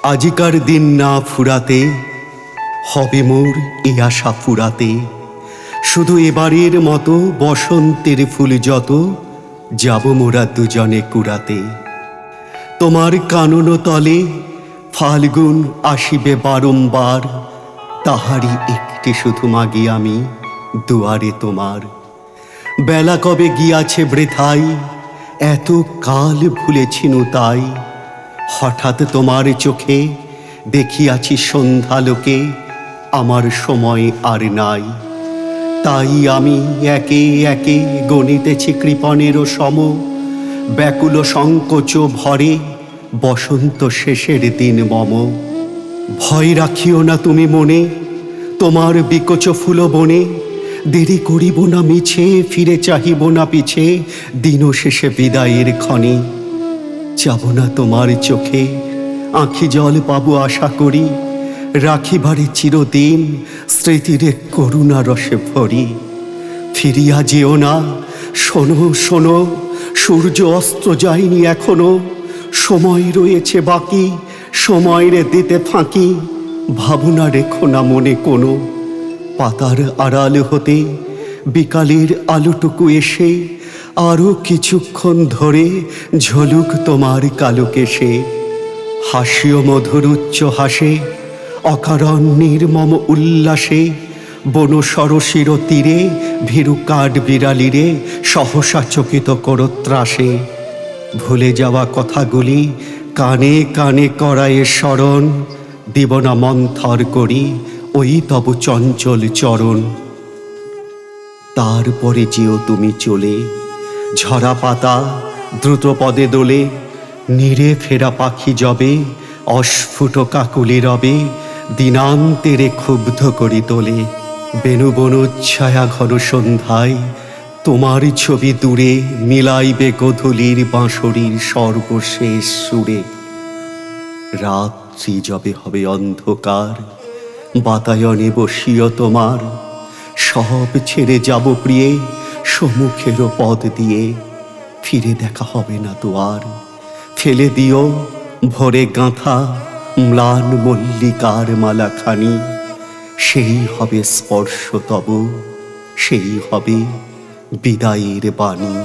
আজিকার দিন না ফুরাতে হবে মোর এ আশা ফুরাতে। শুধু এবারের মতো বসন্তের ফুল যত যাব মোরা দুজনে কুড়াতে। তোমার কানন তলে ফাল্গুন আসিবে বারংবার, তাহারি একটি শুধু মাগি আমি দুয়ারে তোমার। বেলা কবে গিয়াছে বৃথাই, এত কাল ভুলেছিনু তাই। হঠাৎ তোমার চোখে দেখিয়াছি সন্ধ্যালোকে, আমার সময় আর নাই। তাই আমি একে একে গণিতেছি কৃপণেরও সম, ব্যাকুল সংকোচ ভরে বসন্ত শেষের দিন মম। ভয় রাখিও না তুমি মনে, তোমার বিকচ ফুল বনে। দেরি করিব না মিছে, ফিরে চাহিব না পিছে, দিন শেষে বিদায়ের ক্ষণে। যাব না তোমার চোখে আঁখি জল পাবো আশা করি, রাখিবারে চিরদিন স্মৃতিরে করুণা রসে ভরি। ফিরিয়া যেও না, শোনো শোনো, সূর্য অস্ত যায়নি এখনো। সময় রয়েছে বাকি, সময়রে দিতে ফাঁকি, ভাবনা রেখো না মনে কোনো। পাতার আড়াল হতে বিকালের আলোটুকু এসে আরো কিছুক্ষণ ধরে ঝলুক তোমার কালো কেশে। হাসিও মধুর উচ্চ হাসে অকারণ নির্মম উল্লাসে, বন সরসির তীরে ভীরু কাঠ বিড়ালিরে সহসা চকিত করো ত্রাসে। ভুলে যাওয়া কথাগুলি কানে কানে করায়ে স্মরণ, দিব না মন্থর করি ওই তব চঞ্চল চরণ। তারপরে যেও তুমি চলে, ঝরা পাতা দ্রুত পদে দোলে, নীরে ফেরা পাখি যবে অস্ফুট কাকুলি রবে, দিনান্তেরে ক্ষুব্ধ করি তোলে। বেনু বনচ্ছায়া ঘন সন্ধ্যায় তোমার ছবি দূরে মিলাইবে গোধূলির বাঁশরীর সর্বশেষ সুরে। রাত্রি যবে হবে অন্ধকার, বাতায়নে বসিও তোমার। সব ছেড়ে যাব প্রিয়ে সম্মুখেরও পথ দিয়ে, ফিরে দেখা হবে না তো আর। ফেলে দিও ভরে গাঁথা ম্লান মল্লিকার মালাখানি, সেই হবে স্পর্শ তব, সেই হবে বিদায়ের বাণী।